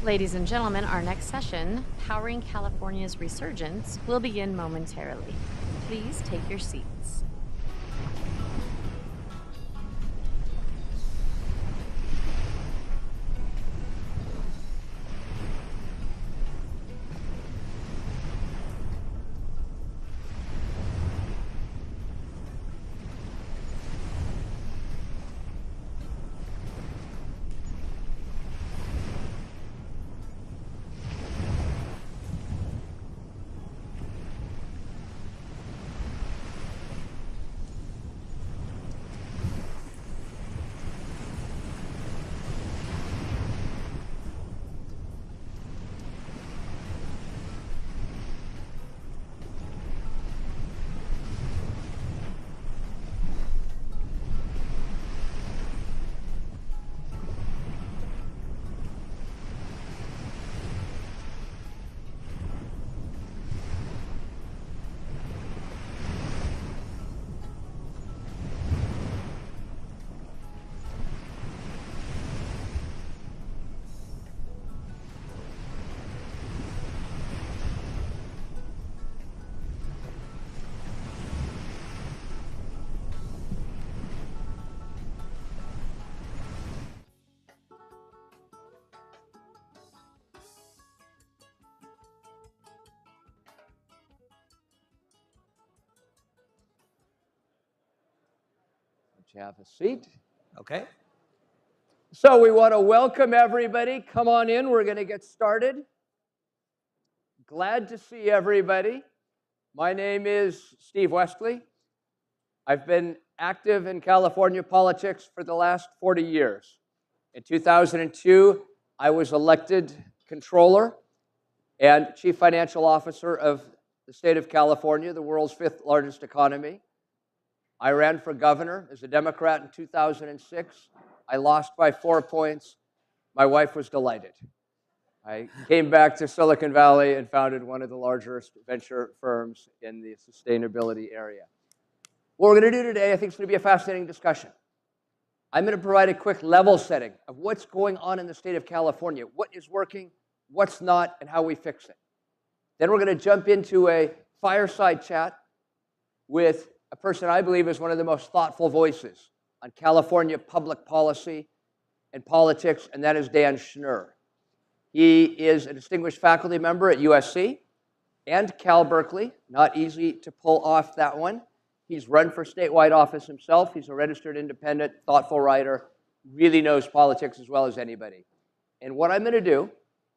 Ladies and gentlemen, our next session, Powering California's Resurgence, will begin momentarily. Please take your seats. Have a seat. Okay. So we want to welcome everybody. Come on in. We're going to get started. Glad to see everybody. My name is Steve Westley. I've been active in California politics for the last 40 years. In 2002, I was elected controller and chief financial officer of the state of California, the world's fifth largest economy. I ran for governor as a Democrat in 2006. I lost by 4 points. My wife was delighted. I came back to Silicon Valley and founded one of the largest venture firms in the sustainability area. What we're going to do today, I think, is going to be a fascinating discussion. I'm going to provide a quick level setting of what's going on in the state of California, what is working, what's not, and how we fix it. Then we're going to jump into a fireside chat with a person I believe is one of the most thoughtful voices on California public policy and politics, and that is Dan Schnur. He is a distinguished faculty member at USC and Cal Berkeley. Not easy to pull off that one. He's run for statewide office himself. He's a registered independent, thoughtful writer, really knows politics as well as anybody. And what I'm going to do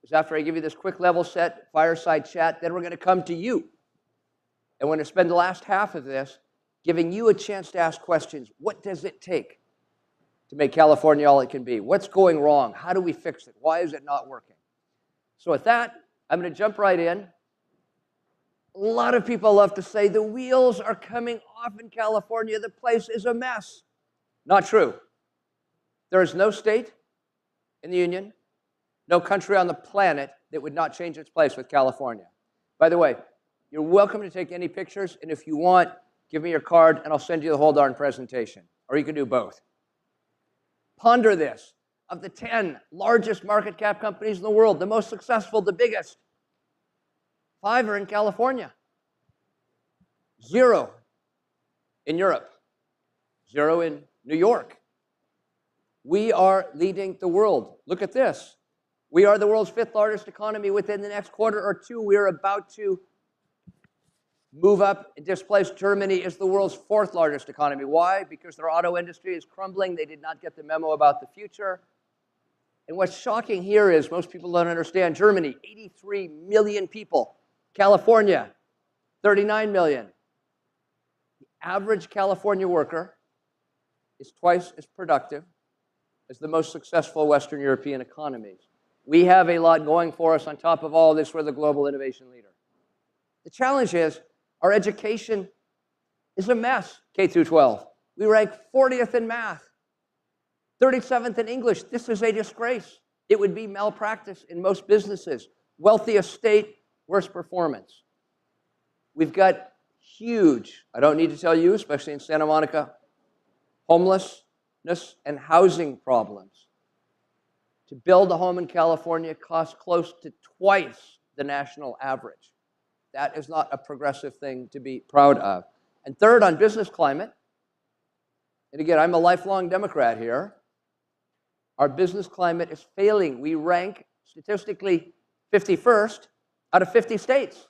is after I give you this quick level set fireside chat, then we're going to come to you. And we're going to spend the last half of this giving you a chance to ask questions. What does it take to make California all it can be? What's going wrong? How do we fix it? Why is it not working? So with that, I'm going to jump right in. A lot of people love to say the wheels are coming off in California. The place is a mess. Not true. There is no state in the union, no country on the planet that would not change its place with California. By the way, you're welcome to take any pictures, and if you want, give me your card, and I'll send you the whole darn presentation. Or you can do both. Ponder this. Of the 10 largest market cap companies in the world, the most successful, the biggest, 5 are in California. 0 in Europe. 0 in New York. We are leading the world. Look at this. We are the world's 5th largest economy. Within the next quarter or two, we are about to move up and displace Germany as the world's 4th largest economy. Why? Because their auto industry is crumbling. They did not get the memo about the future. And what's shocking here is most people don't understand Germany, 83 million people. California, 39 million. The average California worker is twice as productive as the most successful Western European economies. We have a lot going for us. On top of all this, we're the global innovation leader. The challenge is our education is a mess, K through 12. We rank 40th in math, 37th in English. This is a disgrace. It would be malpractice in most businesses. Wealthiest state, worst performance. We've got huge, I don't need to tell you, especially in Santa Monica, homelessness and housing problems. To build a home in California costs close to twice the national average. That is not a progressive thing to be proud of. And third, on business climate, and again, I'm a lifelong Democrat here, our business climate is failing. We rank statistically 51st out of 50 states.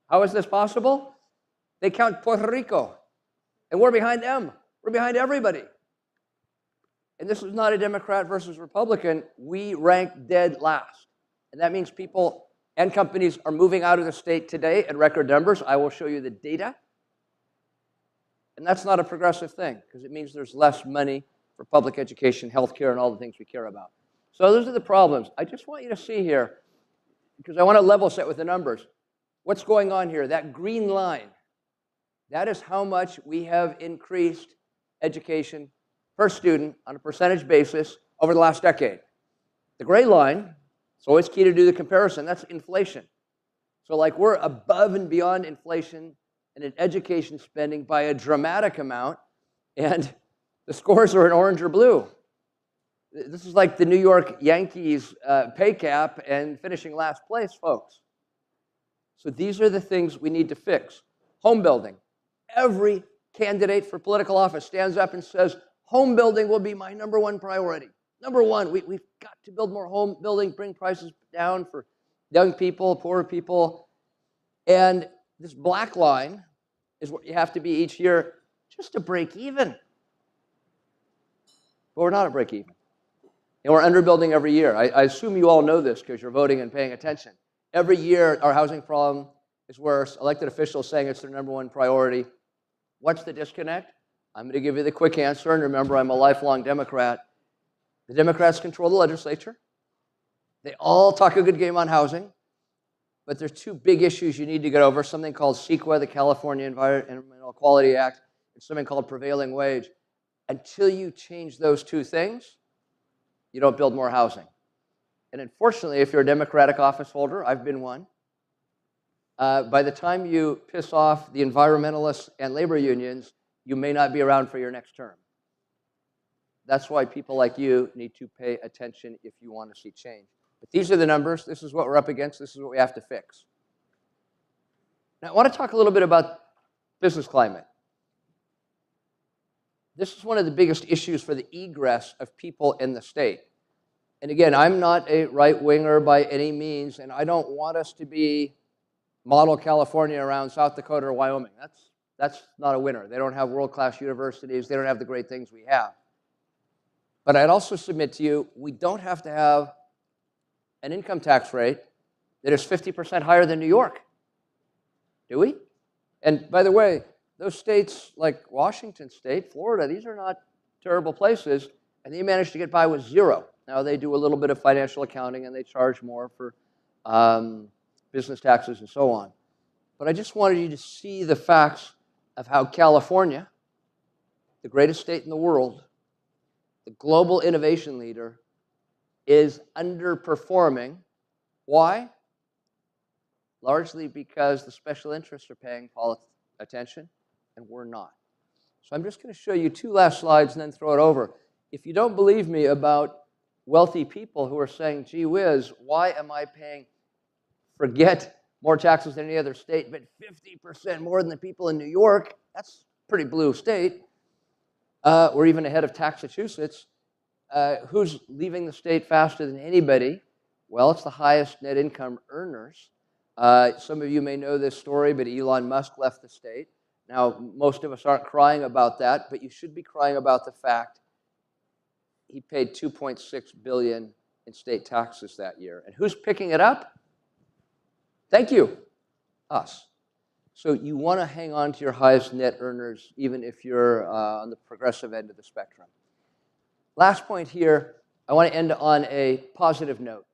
How is this possible? They count Puerto Rico, and we're behind them. We're behind everybody. And this is not a Democrat versus Republican. We rank dead last. And that means people and companies are moving out of the state today at record numbers. I will show you the data. And that's not a progressive thing, because it means there's less money for public education, healthcare, and all the things we care about. So those are the problems. I just want you to see here, because I want to level set with the numbers. What's going on here? That green line, that is how much we have increased education per student on a percentage basis over the last decade. The gray line, it's always key to do the comparison, that's inflation. So like we're above and beyond inflation and in education spending by a dramatic amount, and the scores are in orange or blue. This is like the New York Yankees pay cap and finishing last place, folks. So these are the things we need to fix. Home building. Every candidate for political office stands up and says, home building will be my #1 priority. Number one, we've got to build more home building, bring prices down for young people, poor people. And this black line is what you have to be each year just to break even. But we're not at break even. And we're underbuilding every year. I assume you all know this because you're voting and paying attention. Every year, our housing problem is worse. Elected officials saying it's their #1 priority. What's the disconnect? I'm going to give you the quick answer, and remember, I'm a lifelong Democrat. The Democrats control the legislature. They all talk a good game on housing, but there's two big issues you need to get over, something called CEQA, the California Environmental Quality Act, and something called prevailing wage. Until you change those two things, you don't build more housing. And unfortunately, if you're a Democratic office holder, I've been one, by the time you piss off the environmentalists and labor unions, you may not be around for your next term. That's why people like you need to pay attention if you want to see change. But these are the numbers. This is what we're up against. This is what we have to fix. Now, I want to talk a little bit about business climate. This is one of the biggest issues for the egress of people in the state. And again, I'm not a right-winger by any means, and I don't want us to be model California around South Dakota or Wyoming. That's not a winner. They don't have world-class universities. They don't have the great things we have. But I'd also submit to you, we don't have to have an income tax rate that is 50% higher than New York. Do we? And by the way, those states like Washington State, Florida, these are not terrible places, and they managed to get by with zero. Now, they do a little bit of financial accounting, and they charge more for business taxes and so on. But I just wanted you to see the facts of how California, the greatest state in the world, the global innovation leader, is underperforming. Why? Largely because the special interests are paying attention, and we're not. So I'm just going to show you two last slides and then throw it over. If you don't believe me about wealthy people who are saying, gee whiz, why am I paying, forget more taxes than any other state, but 50% more than the people in New York, that's a pretty blue state. We're even ahead of Massachusetts. Who's leaving the state faster than anybody? Well, it's the highest net income earners. Some of you may know this story, but Elon Musk left the state. Now, most of us aren't crying about that, but you should be crying about the fact he paid $2.6 billion in state taxes that year. And who's picking it up? Thank you, us. So you want to hang on to your highest net earners, even if you're on the progressive end of the spectrum. Last point here, I want to end on a positive note.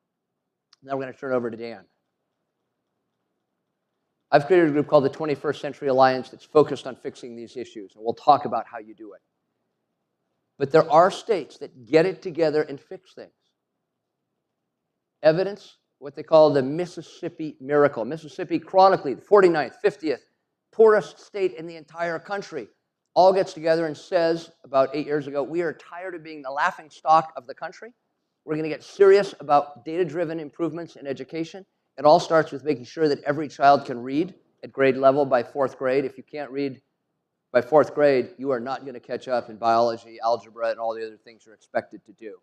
Now we're going to turn over to Dan. I've created a group called the 21st Century Alliance that's focused on fixing these issues, and we'll talk about how you do it. But there are states that get it together and fix things. Evidence, what they call the Mississippi Miracle. Mississippi, chronically, the 49th, 50th, poorest state in the entire country, all gets together and says, about 8 years ago, we are tired of being the laughing stock of the country. We're going to get serious about data-driven improvements in education. It all starts with making sure that every child can read at grade level by 4th grade. If you can't read by 4th grade, you are not going to catch up in biology, algebra, and all the other things you're expected to do.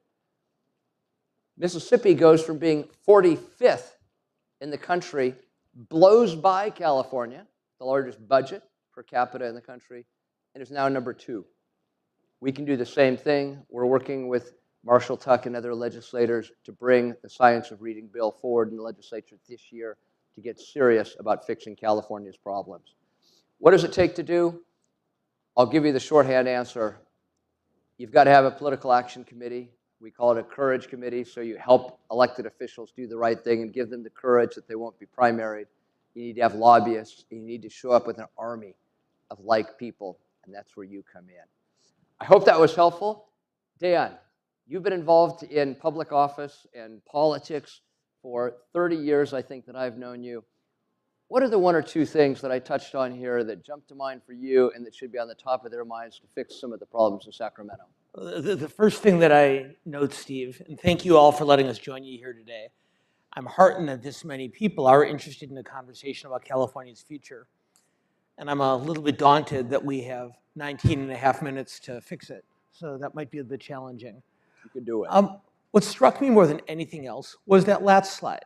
Mississippi goes from being 45th in the country, blows by California, the largest budget per capita in the country, and is now number 2. We can do the same thing. We're working with Marshall Tuck and other legislators to bring the Science of Reading bill forward in the legislature this year to get serious about fixing California's problems. What does it take to do? I'll give you the shorthand answer. You've got to have a political action committee. We call it a courage committee, so you help elected officials do the right thing and give them the courage that they won't be primaried. You need to have lobbyists. You need to show up with an army of like people, and that's where you come in. I hope that was helpful. Dan, you've been involved in public office and politics for 30 years, I think, that I've known you. What are the 1 or 2 things that I touched on here that jump to mind for you and that should be on the top of their minds to fix some of the problems in Sacramento? The first thing that I note, Steve, and thank you all for letting us join you here today. I'm heartened that this many people are interested in a conversation about California's future. And I'm a little bit daunted that we have 19 and a half minutes to fix it. So that might be a bit challenging. You can do it. What struck me more than anything else was that last slide.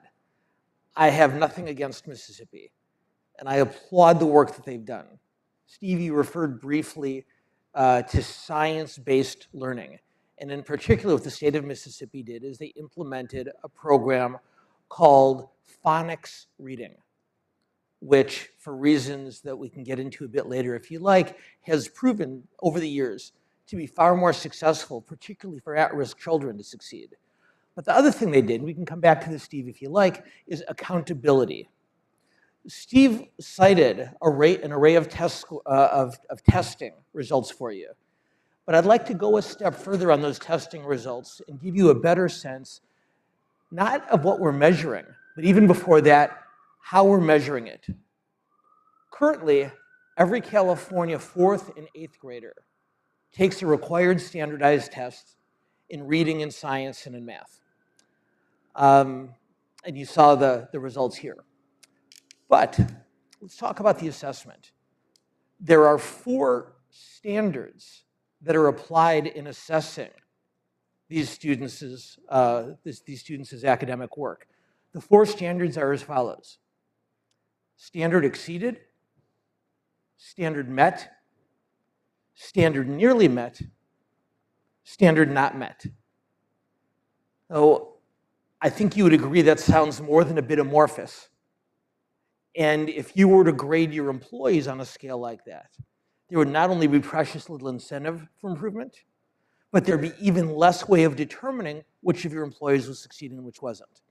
I have nothing against Mississippi, and I applaud the work that they've done. Steve, you referred briefly to science-based learning. And in particular, what the state of Mississippi did is they implemented a program called phonics reading, which, for reasons that we can get into a bit later if you like, has proven over the years to be far more successful, particularly for at-risk children to succeed. But the other thing they did, and we can come back to this, Steve, if you like, is accountability. Steve cited an array of testing results for you. But I'd like to go a step further on those testing results and give you a better sense, not of what we're measuring, but even before that, how we're measuring it. Currently, every California 4th and 8th grader takes a required standardized test in reading, in science, and in math. And you saw the results here. But let's talk about the assessment. There are 4 standards that are applied in assessing these students' academic work. The 4 standards are as follows: standard exceeded, standard met, standard nearly met, standard not met. So I think you would agree that sounds more than a bit amorphous. And if you were to grade your employees on a scale like that, there would not only be precious little incentive for improvement, but there'd be even less way of determining which of your employees was succeeding and which wasn't.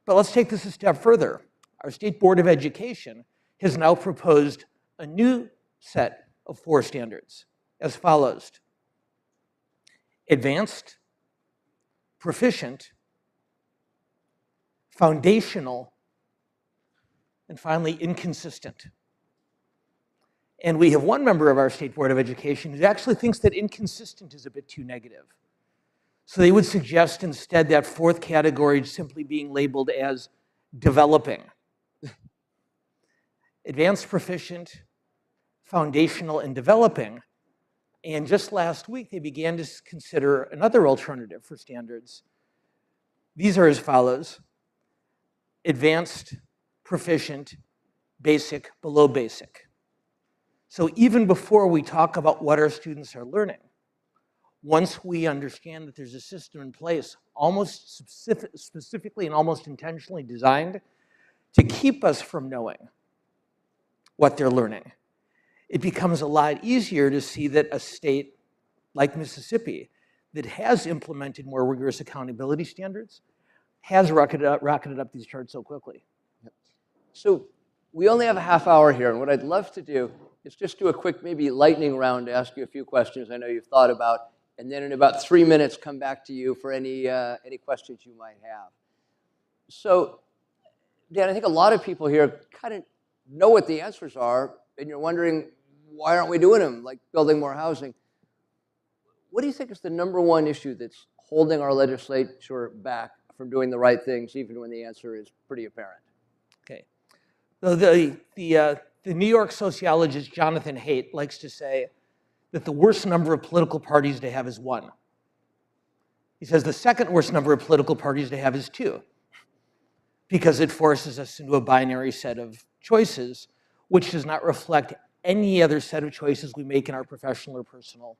But let's take this a step further. Our State Board of Education has now proposed a new set of 4 standards as follows: advanced, proficient, foundational, and finally, inconsistent. And we have one member of our State Board of Education who actually thinks that inconsistent is a bit too negative. So they would suggest instead that 4th category simply being labeled as developing. Advanced, proficient, foundational, and developing. And just last week, they began to consider another alternative for standards. These are as follows: advanced, proficient, basic, below basic. So even before we talk about what our students are learning, once we understand that there's a system in place, almost specifically and almost intentionally designed to keep us from knowing what they're learning, it becomes a lot easier to see that a state like Mississippi that has implemented more rigorous accountability standards has rocketed up these charts so quickly. So we only have a half hour here, and what I'd love to do is just do a quick maybe lightning round to ask you a few questions I know you've thought about, and then in about 3 minutes come back to you for any questions you might have. So, Dan, I think a lot of people here kind of know what the answers are, and you're wondering, why aren't we doing them, like building more housing? What do you think is the #1 issue that's holding our legislature back from doing the right things, even when the answer is pretty apparent? Okay. So the New York sociologist Jonathan Haidt likes to say that the worst number of political parties to have is 1. He says the second worst number of political parties to have is 2, because it forces us into a binary set of choices, which does not reflect any other set of choices we make in our professional or personal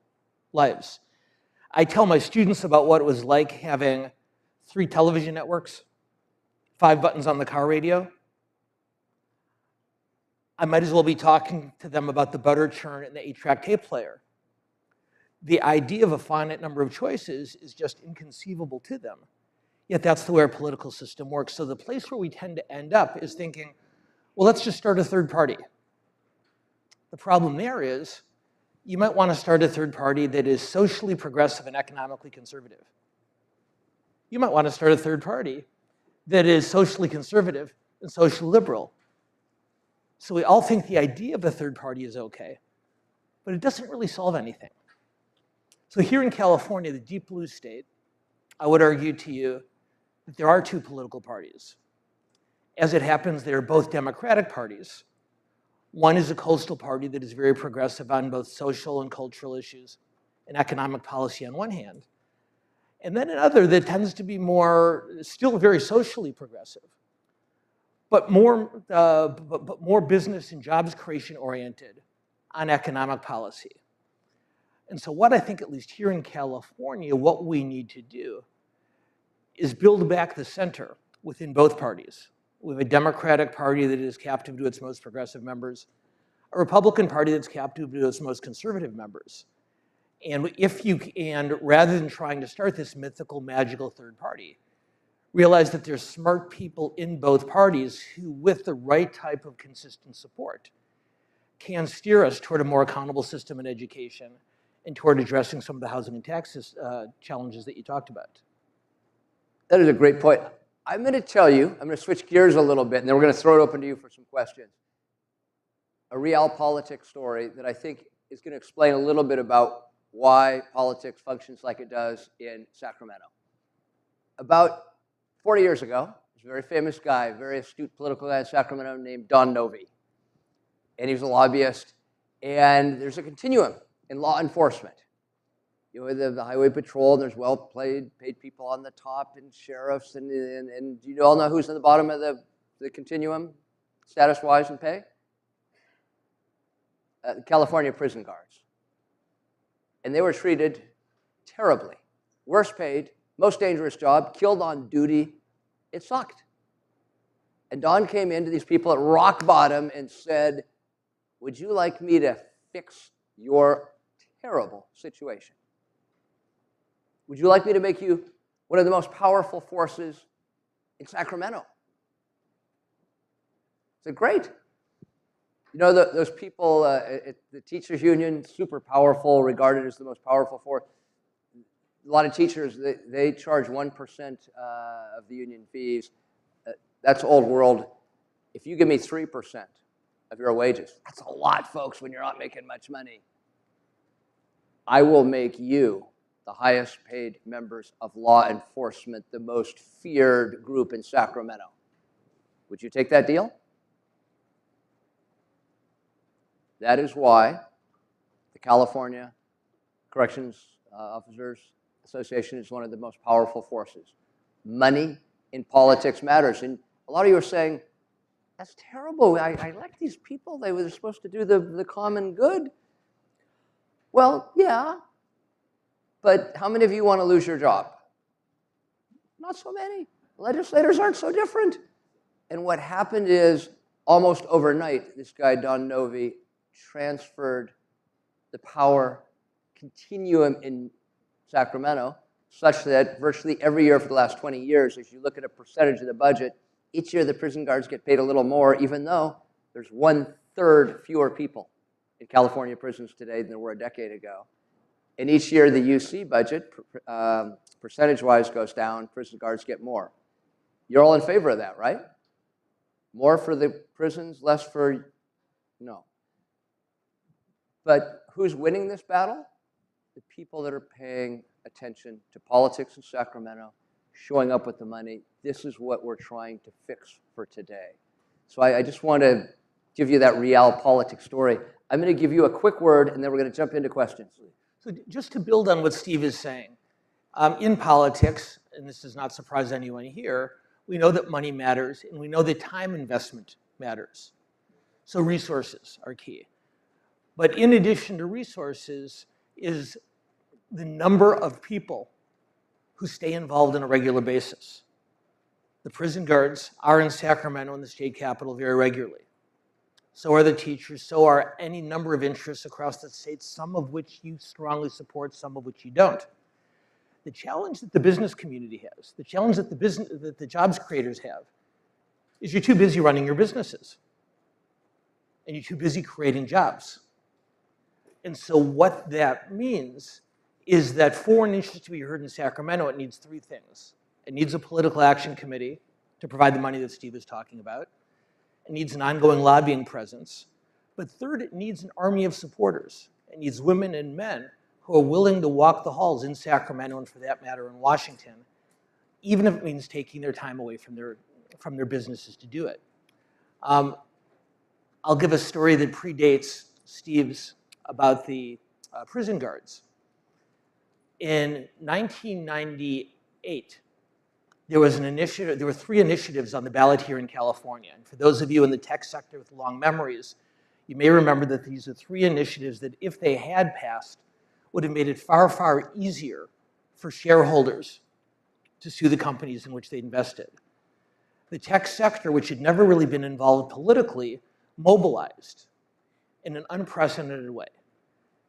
lives. I tell my students about what it was like having 3 television networks, 5 buttons on the car radio. I might as well be talking to them about the butter churn and the 8-track tape player. The idea of a finite number of choices is just inconceivable to them. Yet that's the way our political system works. So the place where we tend to end up is thinking, well, let's just start a third party. The problem there is you might want to start a third party that is socially progressive and economically conservative. You might want to start a third party that is socially conservative and socially liberal. So we all think the idea of a third party is okay, but it doesn't really solve anything. So here in California, the deep blue state, I would argue to you that there are 2 political parties. As it happens, they are both Democratic parties. One is a coastal party that is very progressive on both social and cultural issues and economic policy on one hand. And then another that tends to be still very socially progressive, but more business and jobs creation oriented on economic policy. And so what I think, at least here in California, what we need to do is build back the center within both parties. We have a Democratic Party that is captive to its most progressive members, a Republican Party that's captive to its most conservative members. And rather than trying to start this mythical, magical third party, realize that there's smart people in both parties who, with the right type of consistent support, can steer us toward a more accountable system in education and toward addressing some of the housing and tax challenges that you talked about. That is a great point. I'm going to tell you, I'm going to switch gears a little bit, and then we're going to throw it open to you for some questions. A realpolitik story that I think is going to explain a little bit about why politics functions like it does in Sacramento. About 40 years ago, there's a very famous guy, very astute political guy in Sacramento named Don Novi. And he was a lobbyist. And there's a continuum in law enforcement. You know, the highway patrol, and there's well-paid people on the top, and sheriffs, and you all know who's in the bottom of the continuum, status-wise and pay? California prison guards. And they were treated terribly. Worst paid, most dangerous job, killed on duty. It sucked. And Don came into these people at rock bottom and said, would you like me to fix your terrible situation? Would you like me to make you one of the most powerful forces in Sacramento? I said, great. You know, those people at the teachers union, super powerful, regarded as the most powerful force. A lot of teachers, they charge 1% of the union fees. That's old world. If you give me 3% of your wages, that's a lot, folks, when you're not making much money. I will make you the highest paid members of law enforcement, the most feared group in Sacramento. Would you take that deal? That is why the California Corrections Officers Association is one of the most powerful forces. Money in politics matters. And a lot of you are saying, that's terrible. I like these people. They were supposed to do the common good. Well, yeah. But how many of you want to lose your job? Not so many. Legislators aren't so different. And what happened is, almost overnight, this guy, Don Novi, transferred the power continuum in Sacramento such that virtually every year for the last 20 years, if you look at a percentage of the budget, each year the prison guards get paid a little more, even though there's 1/3 fewer people in California prisons today than there were a decade ago. And each year the UC budget, percentage-wise, goes down, prison guards get more. You're all in favor of that, right? More for the prisons, less for, no. But who's winning this battle? The people that are paying attention to politics in Sacramento, showing up with the money. This is what we're trying to fix for today. So I just want to give you that realpolitik story. I'm going to give you a quick word, and then we're going to jump into questions. So just to build on what Steve is saying, in politics, and this does not surprise anyone here, we know that money matters, and we know that time investment matters. So resources are key. But in addition to resources is the number of people who stay involved on a regular basis. The prison guards are in Sacramento and the state capitol very regularly. So are the teachers, so are any number of interests across the state, some of which you strongly support, some of which you don't. The challenge that the business community has, the challenge that the jobs creators have, is you're too busy running your businesses. And you're too busy creating jobs. And so what that means is that for an interest to be heard in Sacramento, it needs three things. It needs a political action committee to provide the money that Steve is talking about. It needs an ongoing lobbying presence. But third, it needs an army of supporters. It needs women and men who are willing to walk the halls in Sacramento, and for that matter in Washington, even if it means taking their time away from their businesses to do it. I'll give a story that predates Steve's about the prison guards. In 1998, there were three initiatives on the ballot here in California. And for those of you in the tech sector with long memories, you may remember that these are three initiatives that, if they had passed, would have made it far, far easier for shareholders to sue the companies in which they invested. The tech sector, which had never really been involved politically, mobilized in an unprecedented way.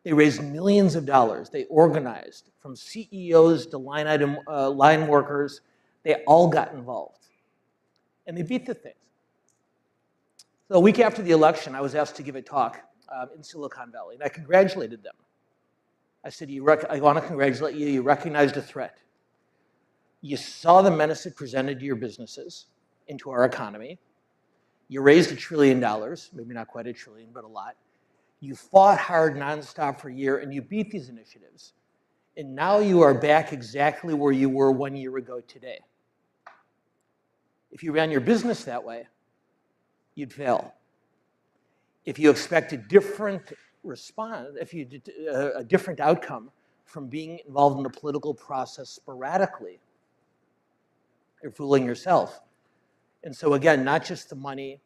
They raised millions of dollars. They organized from CEOs to line workers. They all got involved. And they beat the things. So a week after the election, I was asked to give a talk in Silicon Valley, and I congratulated them. I said, I want to congratulate you. You recognized a threat. You saw the menace it presented to your businesses, into our economy. You raised $1 trillion, maybe not quite $1 trillion, but a lot. You fought hard nonstop for a year, and you beat these initiatives. And now you are back exactly where you were 1 year ago today. If you ran your business that way, you'd fail. If you expect a different response, a different outcome from being involved in the political process sporadically, you're fooling yourself. And so again, not just the money,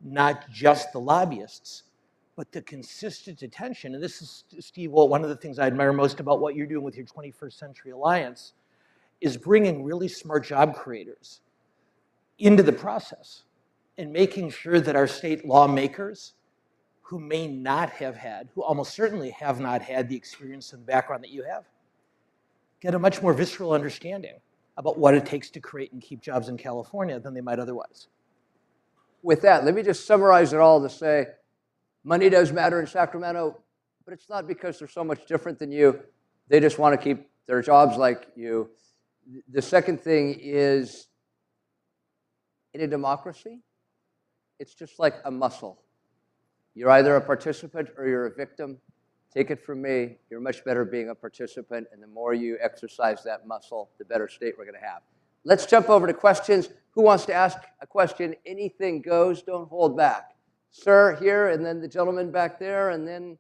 not just the lobbyists, but the consistent attention. And this is, Steve, one of the things I admire most about what you're doing with your 21st Century Alliance is bringing really smart job creators into the process and making sure that our state lawmakers, who may not have had, who almost certainly have not had the experience and background that you have, get a much more visceral understanding about what it takes to create and keep jobs in California than they might otherwise. With that, let me just summarize it all to say, money does matter in Sacramento, but it's not because they're so much different than you. They just want to keep their jobs like you. The second thing is, in a democracy, it's just like a muscle. You're either a participant or you're a victim. Take it from me, you're much better being a participant, and the more you exercise that muscle, the better state we're going to have. Let's jump over to questions. Who wants to ask a question? Anything goes, don't hold back. Sir, here, and then the gentleman back there, and then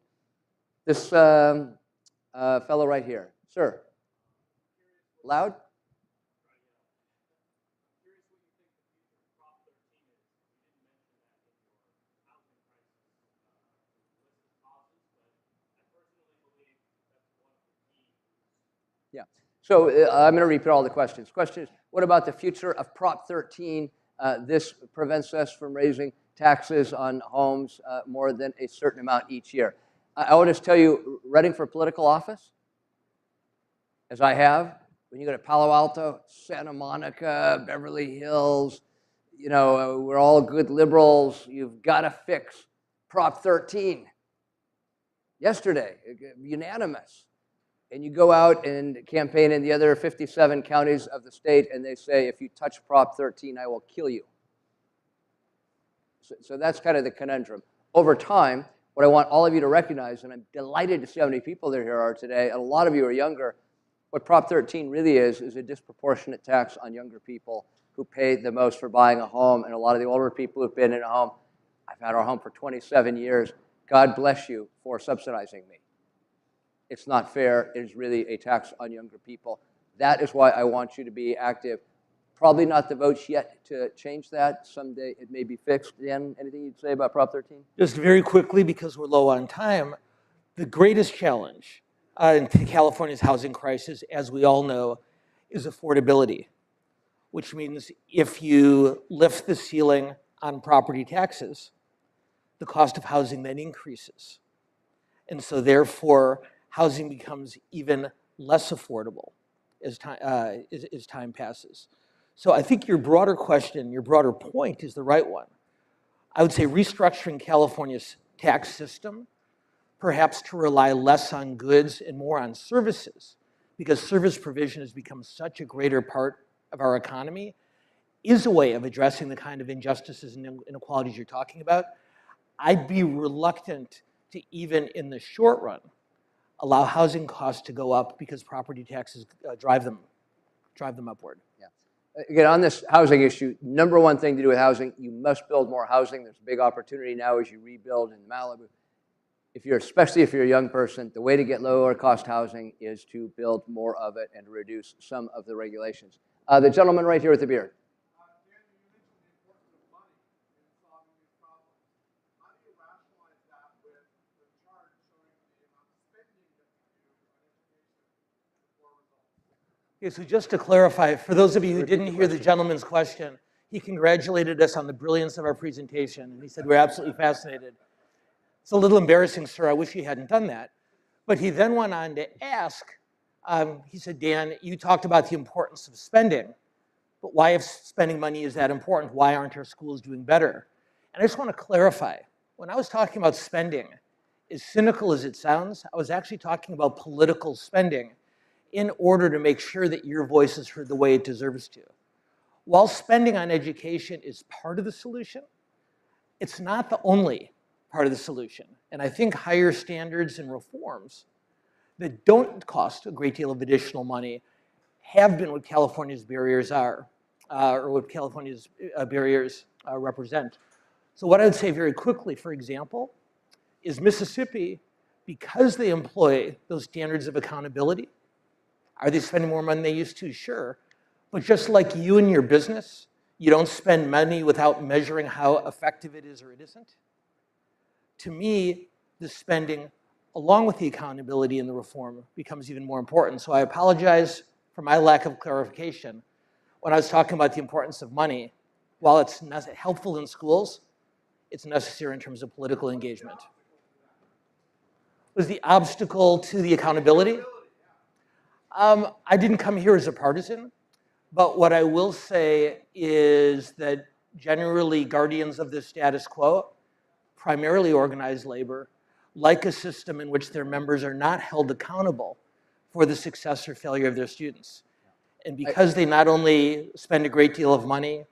this fellow right here. Sir, loud? Yeah. So I'm going to repeat all the questions. Question is, what about the future of Prop 13? This prevents us from raising taxes on homes more than a certain amount each year. I want to just tell you, running for political office, as I have, when you go to Palo Alto, Santa Monica, Beverly Hills, you know, we're all good liberals. You've got to fix Prop 13. Yesterday, unanimous. And you go out and campaign in the other 57 counties of the state, and they say, if you touch Prop 13, I will kill you. So that's kind of the conundrum. Over time, what I want all of you to recognize, and I'm delighted to see how many people there here are today, and a lot of you are younger, what Prop 13 really is a disproportionate tax on younger people who pay the most for buying a home, and a lot of the older people who've been in a home. I've had our home for 27 years. God bless you for subsidizing me. It's not fair. It is really a tax on younger people. That is why I want you to be active. Probably not the votes yet to change that. Someday it may be fixed. Dan, anything you'd say about Prop 13? Just very quickly, because we're low on time, the greatest challenge in California's housing crisis, as we all know, is affordability, which means if you lift the ceiling on property taxes, the cost of housing then increases. And so therefore, housing becomes even less affordable as time passes. So I think your broader question, your broader point is the right one. I would say restructuring California's tax system, perhaps to rely less on goods and more on services, because service provision has become such a greater part of our economy, is a way of addressing the kind of injustices and inequalities you're talking about. I'd be reluctant to, even in the short run, allow housing costs to go up because property taxes drive them upward. Yeah. Again, on this housing issue, number one thing to do with housing, you must build more housing. There's a big opportunity now as you rebuild in Malibu. Especially if you're a young person, the way to get lower cost housing is to build more of it and reduce some of the regulations. The gentleman right here with the beard. Okay, so just to clarify, for those of you who didn't hear the gentleman's question, he congratulated us on the brilliance of our presentation, and he said we're absolutely fascinated. It's a little embarrassing, sir. I wish he hadn't done that. But he then went on to ask, he said, Dan, you talked about the importance of spending, but why, if spending money is that important, why aren't our schools doing better? And I just want to clarify, when I was talking about spending, as cynical as it sounds, I was actually talking about political spending in order to make sure that your voice is heard the way it deserves to. While spending on education is part of the solution, it's not the only part of the solution. And I think higher standards and reforms that don't cost a great deal of additional money have been what California's barriers are, or what California's barriers represent. So what I would say very quickly, for example, is Mississippi, because they employ those standards of accountability, are they spending more money than they used to? Sure. But just like you and your business, you don't spend money without measuring how effective it is or it isn't. To me, the spending, along with the accountability and the reform, becomes even more important. So I apologize for my lack of clarification. When I was talking about the importance of money, while it's helpful in schools, it's necessary in terms of political engagement. Was the obstacle to the accountability? I didn't come here as a partisan, but what I will say is that generally guardians of the status quo, primarily organized labor, like a system in which their members are not held accountable for the success or failure of their students. And because they not only spend a great deal of money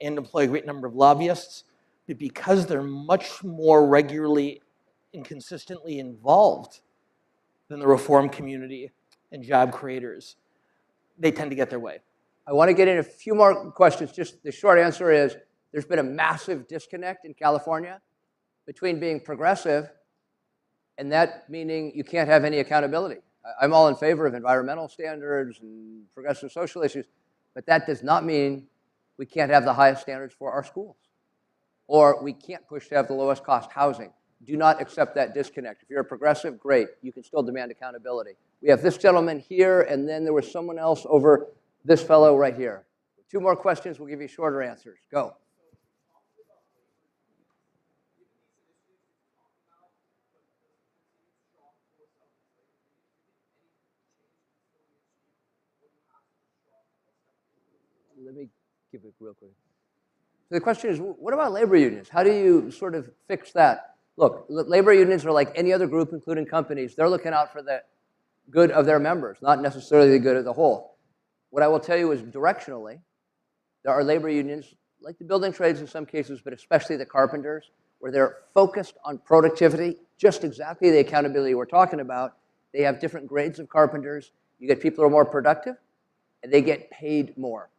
and employ a great number of lobbyists, but because they're much more regularly and consistently involved than the reform community and job creators, they tend to get their way. I want to get in a few more questions. Just the short answer is there's been a massive disconnect in California between being progressive and that meaning you can't have any accountability. I'm all in favor of environmental standards and progressive social issues, but that does not mean we can't have the highest standards for our schools, or we can't push to have the lowest cost housing. Do not accept that disconnect. If you're a progressive, great. You can still demand accountability. We have this gentleman here, and then there was someone else over this fellow right here. Two more questions. We'll give you shorter answers. Go. Let me give it real quick. So the question is, what about labor unions? How do you sort of fix that? Look, labor unions are like any other group, including companies. They're looking out for the good of their members, not necessarily the good of the whole. What I will tell you is directionally, there are labor unions, like the building trades in some cases, but especially the carpenters, where they're focused on productivity, just exactly the accountability we're talking about. They have different grades of carpenters, You get people who are more productive, and they get paid more.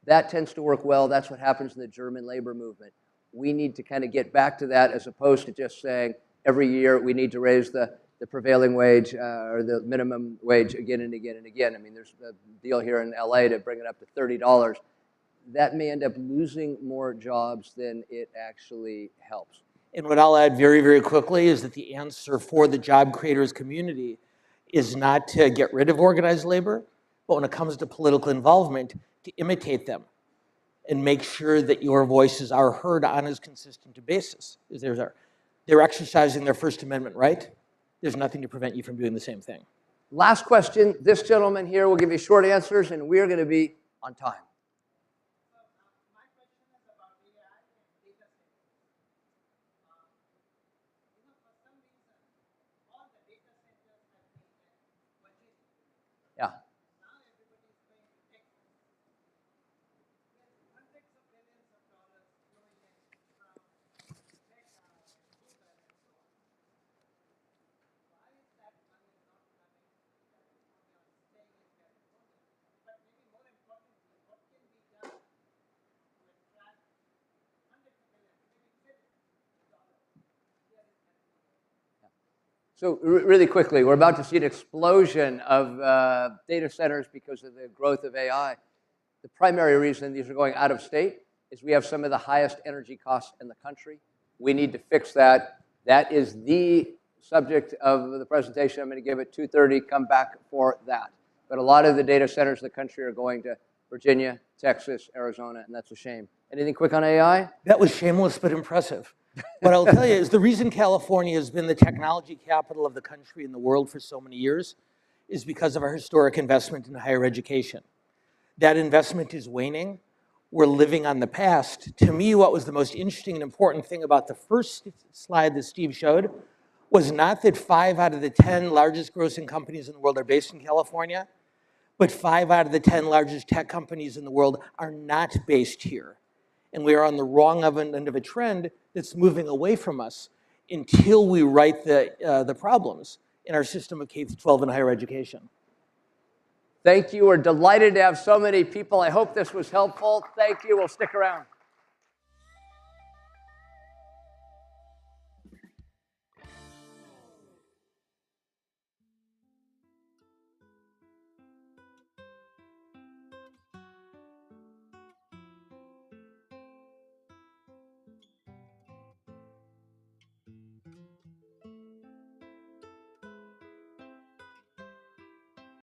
That tends to work well. That's what happens in the German labor movement. We need to kind of get back to that as opposed to just saying every year we need to raise the prevailing wage or the minimum wage again and again and again. I mean, there's a deal here in LA to bring it up to $30. That may end up losing more jobs than it actually helps. And what I'll add very, very quickly is that the answer for the job creators community is not to get rid of organized labor, but when it comes to political involvement, to imitate them and make sure that your voices are heard on as consistent a basis. They're exercising their First Amendment right. There's nothing to prevent you from doing the same thing. Last question. This gentleman here will give you short answers, and we are going to be on time. Yeah. So really quickly, we're about to see an explosion of data centers because of the growth of AI. The primary reason these are going out of state is we have some of the highest energy costs in the country. We need to fix that. That is the subject of the presentation I'm going to give at 2:30. Come back for that. But a lot of the data centers in the country are going to Virginia, Texas, Arizona, and that's a shame. Anything quick on AI? That was shameless but impressive. What I'll tell you is the reason California has been the technology capital of the country and the world for so many years is because of our historic investment in higher education. That investment is waning. We're living on the past. To me, what was the most interesting and important thing about the first slide that Steve showed was not that 5 out of the 10 largest grossing companies in the world are based in California, but 5 out of the 10 largest tech companies in the world are not based here. And we are on the wrong end of a trend that's moving away from us until we right the problems in our system of K-12 and higher education. Thank you. We're delighted to have so many people. I hope this was helpful. Thank you. We'll stick around.